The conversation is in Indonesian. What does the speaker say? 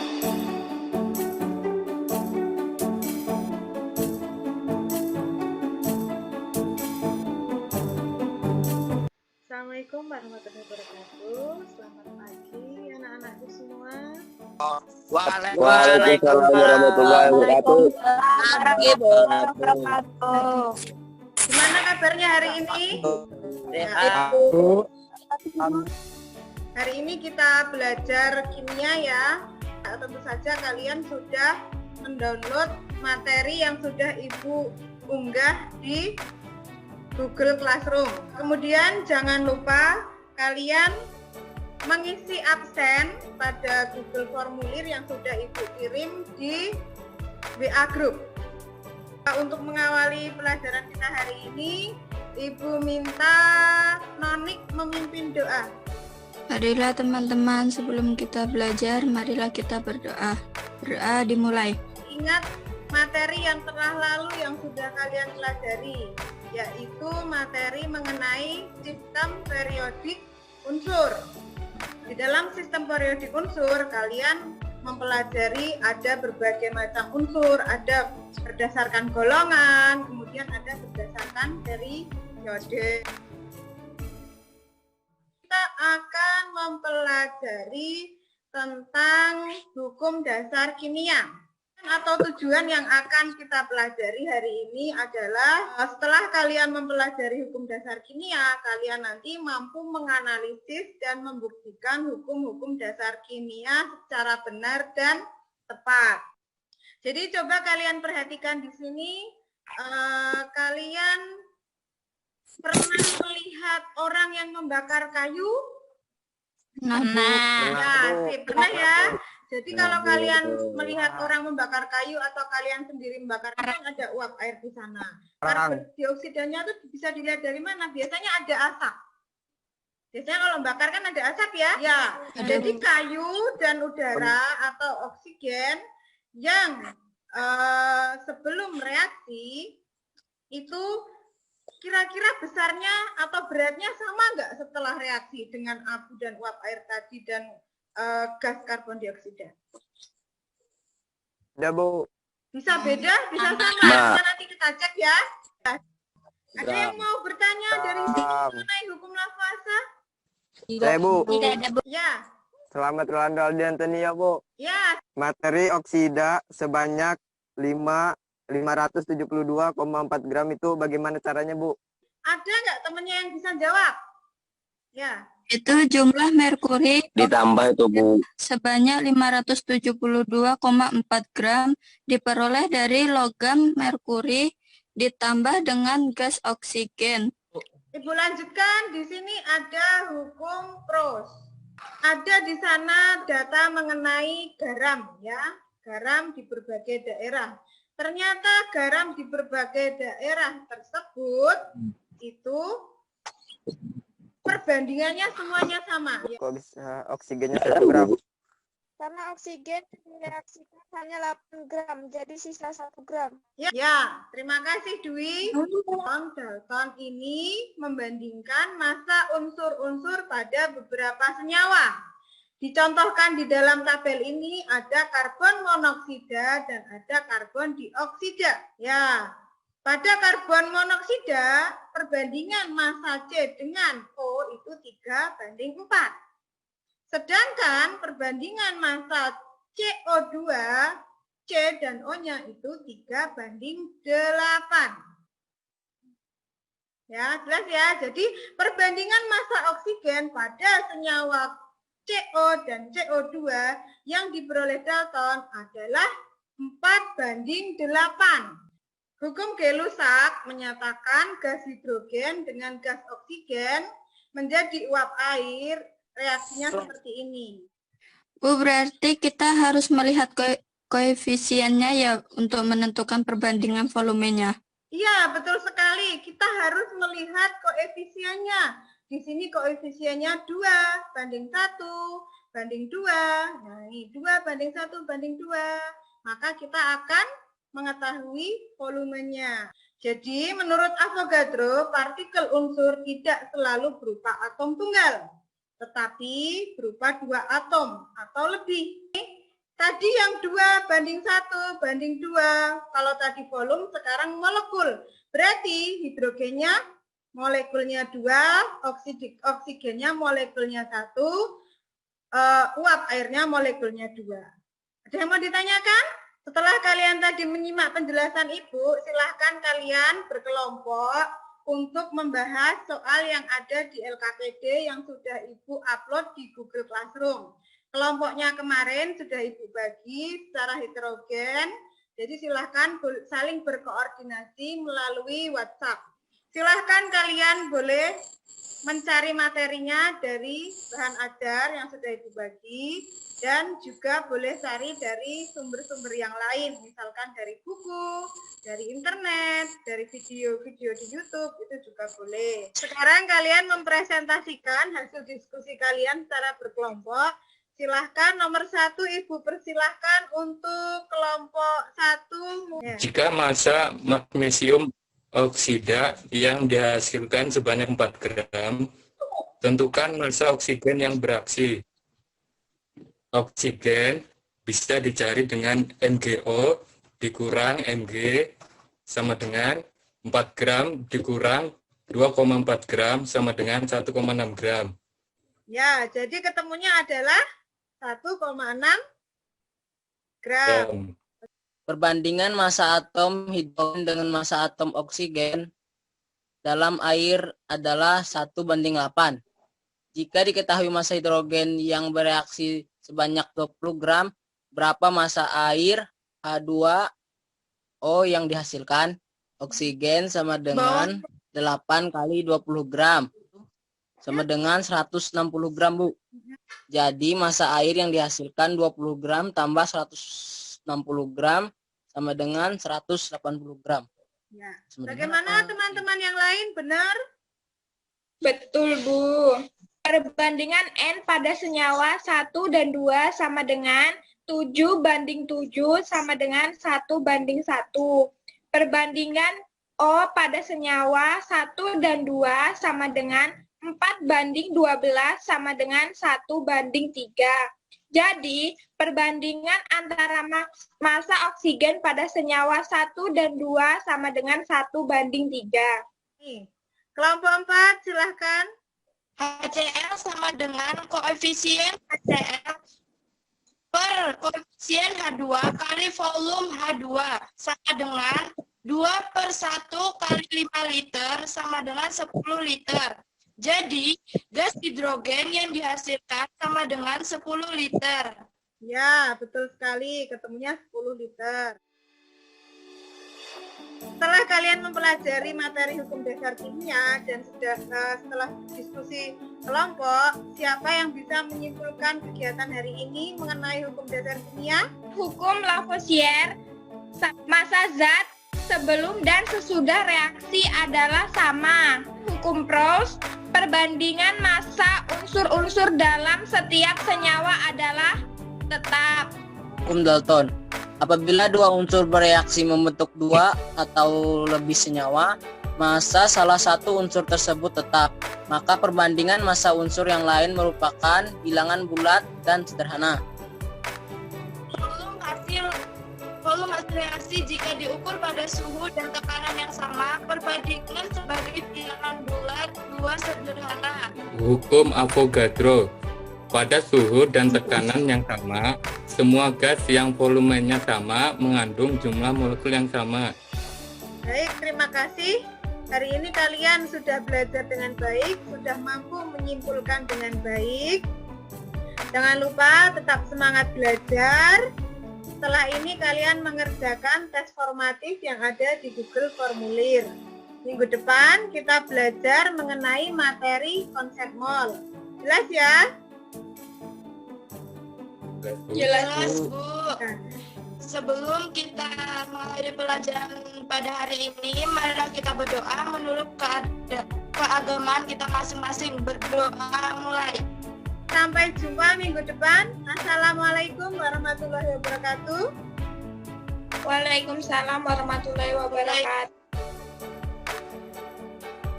Assalamualaikum warahmatullahi wabarakatuh. Selamat pagi anak-anakku semua. Waalaikumsalam warahmatullahi wabarakatuh. Gimana kabarnya hari ini? Hari ini kita belajar kimia ya. Tentu saja kalian sudah mendownload materi yang sudah Ibu unggah di Google Classroom. Kemudian jangan lupa kalian mengisi absen pada Google formulir yang sudah Ibu kirim di WA Group. Untuk mengawali pelajaran kita hari ini, Ibu minta Nonik memimpin doa. Marilah teman-teman, sebelum kita belajar, marilah kita berdoa. Berdoa dimulai. Ingat materi yang telah lalu yang sudah kalian pelajari, yaitu materi mengenai sistem periodik unsur. Di dalam sistem periodik unsur, kalian mempelajari ada berbagai macam unsur, ada berdasarkan golongan, kemudian ada berdasarkan periode. Kita akan mempelajari tentang hukum dasar kimia. Atau tujuan yang akan kita pelajari hari ini adalah setelah kalian mempelajari hukum dasar kimia, kalian nanti mampu menganalisis dan membuktikan hukum-hukum dasar kimia secara benar dan tepat. Jadi coba kalian perhatikan di sini, kalian pernah melihat orang yang membakar kayu? Pernah ya. Jadi kalau kalian melihat orang membakar kayu atau kalian sendiri membakar kayu, ada uap air di sana. Karbon dioksidanya itu bisa dilihat dari mana? Biasanya ada asap. Biasanya kalau membakar kan ada asap ya? Ya. Jadi kayu dan udara atau oksigen yang sebelum reaksi itu kira-kira besarnya atau beratnya sama nggak setelah reaksi dengan abu dan uap air tadi dan gas karbon dioksida? Ada, Bu. Bisa beda, bisa sama. Nah, nanti kita cek ya. Ada yang mau bertanya dari sini mengenai hukum lafasa? Saya, Bu. Tidak ada, Bu. Ya. Selamat Rolando Aldiantoni ya, Bu. Ya. Materi oksida sebanyak 572,4 gram itu bagaimana caranya, Bu? Ada nggak temennya yang bisa jawab? Ya. Itu jumlah merkuri Ditambah itu, Bu. sebanyak 572,4 gram diperoleh dari logam merkuri ditambah dengan gas oksigen. Ibu lanjutkan, di sini ada hukum pros. Ada di sana data mengenai garam ya, garam di berbagai daerah. Ternyata garam di berbagai daerah tersebut itu perbandingannya semuanya sama. Ya. Kok bisa oksigennya 1 gram? Karena oksigen direaksikan hanya 8 gram, jadi sisa 1 gram. Ya, terima kasih Dwi. Dalton ini membandingkan massa unsur-unsur pada beberapa senyawa. Dicontohkan di dalam tabel ini ada karbon monoksida dan ada karbon dioksida. Ya, pada karbon monoksida perbandingan massa C dengan O itu 3:4. Sedangkan perbandingan massa CO2, C dan O-nya itu 3:8. Ya, jelas ya. Jadi perbandingan massa oksigen pada senyawa CO dan CO2 yang diperoleh Dalton adalah 4:8. Hukum Gay-Lussac menyatakan gas hidrogen dengan gas oksigen menjadi uap air, reaksinya seperti ini. Bu, berarti kita harus melihat koefisiennya ya untuk menentukan perbandingan volumenya. Iya, betul sekali. Kita harus melihat koefisiennya. Di sini koefisiennya 2:1:2. Nah, ini 2:1:2. Maka kita akan mengetahui volumenya. Jadi, menurut Avogadro, partikel unsur tidak selalu berupa atom tunggal, tetapi berupa 2 atom atau lebih. Tadi yang 2:1:2. Kalau tadi volume, sekarang molekul. Berarti hidrogennya molekulnya 2, oksigennya molekulnya 1, uap airnya molekulnya 2. Ada yang mau ditanyakan? Setelah kalian tadi menyimak penjelasan Ibu, silahkan kalian berkelompok untuk membahas soal yang ada di LKPD yang sudah Ibu upload di Google Classroom. Kelompoknya kemarin sudah Ibu bagi secara heterogen, jadi silahkan saling berkoordinasi melalui WhatsApp. Silahkan kalian boleh mencari materinya dari bahan ajar yang sudah Ibu bagi, dan juga boleh cari dari sumber-sumber yang lain, misalkan dari buku, dari internet, dari video-video di YouTube, itu juga boleh. Sekarang kalian mempresentasikan hasil diskusi kalian secara berkelompok. Silahkan nomor 1 Ibu persilahkan untuk kelompok 1. Jika massa magnesium oksida yang dihasilkan sebanyak 4 gram, tentukan massa oksigen yang beraksi. Oksigen bisa dicari dengan MgO dikurang Mg sama dengan 4 gram dikurang 2,4 gram sama dengan 1,6 gram. Ya, jadi ketemunya adalah 1,6 gram. Perbandingan massa atom hidrogen dengan massa atom oksigen dalam air adalah 1:8. Jika diketahui massa hidrogen yang bereaksi sebanyak 20 gram, berapa massa air H2O yang dihasilkan? Oksigen sama dengan 8 kali 20 gram. Sama dengan 160 gram, Bu. Jadi massa air yang dihasilkan 20 gram tambah 160 gram sama dengan 180 gram. Ya. Bagaimana teman-teman yang lain? Benar? Betul, Bu. Perbandingan N pada senyawa 1 dan 2 sama dengan 7:7 sama dengan 1:1. Perbandingan O pada senyawa 1 dan 2 sama dengan 4:12 sama dengan 1:3. Jadi, perbandingan antara massa oksigen pada senyawa 1 dan 2 sama dengan 1:3. Kelompok 4, silahkan. HCl sama dengan koefisien HCl per koefisien H2 kali volume H2 sama dengan 2/1 kali 5 liter sama dengan 10 liter. Jadi, gas hidrogen yang dihasilkan sama dengan 10 liter. Ya, betul sekali. Ketemunya 10 liter. Setelah kalian mempelajari materi hukum dasar kimia dan setelah diskusi kelompok, siapa yang bisa menyimpulkan kegiatan hari ini mengenai hukum dasar kimia? Hukum Lavoisier, massa zat sebelum dan sesudah reaksi adalah sama. Hukum Proust, perbandingan massa unsur-unsur dalam setiap senyawa adalah tetap. Hukum Dalton, apabila dua unsur bereaksi membentuk dua atau lebih senyawa, massa salah satu unsur tersebut tetap. Maka perbandingan massa unsur yang lain merupakan bilangan bulat dan sederhana. Volume hasil reaksi jika diukur pada suhu dan tekanan yang sama, perbandingan sebagai bilangan bulat dua sederhana. Hukum Avogadro. Pada suhu dan tekanan yang sama, semua gas yang volumenya sama mengandung jumlah molekul yang sama. Baik, terima kasih. Hari ini kalian sudah belajar dengan baik, sudah mampu menyimpulkan dengan baik. Jangan lupa tetap semangat belajar. Setelah ini kalian mengerjakan tes formatif yang ada di Google Formulir. Minggu depan kita belajar mengenai materi konsep mol. Jelas ya? Jelas, Bu. Sebelum kita mengakhiri pelajaran pada hari ini, marilah kita berdoa menurut keagamaan kita masing-masing. Berdoa mulai. Sampai jumpa minggu depan. Assalamualaikum warahmatullahi wabarakatuh. Waalaikumsalam warahmatullahi wabarakatuh.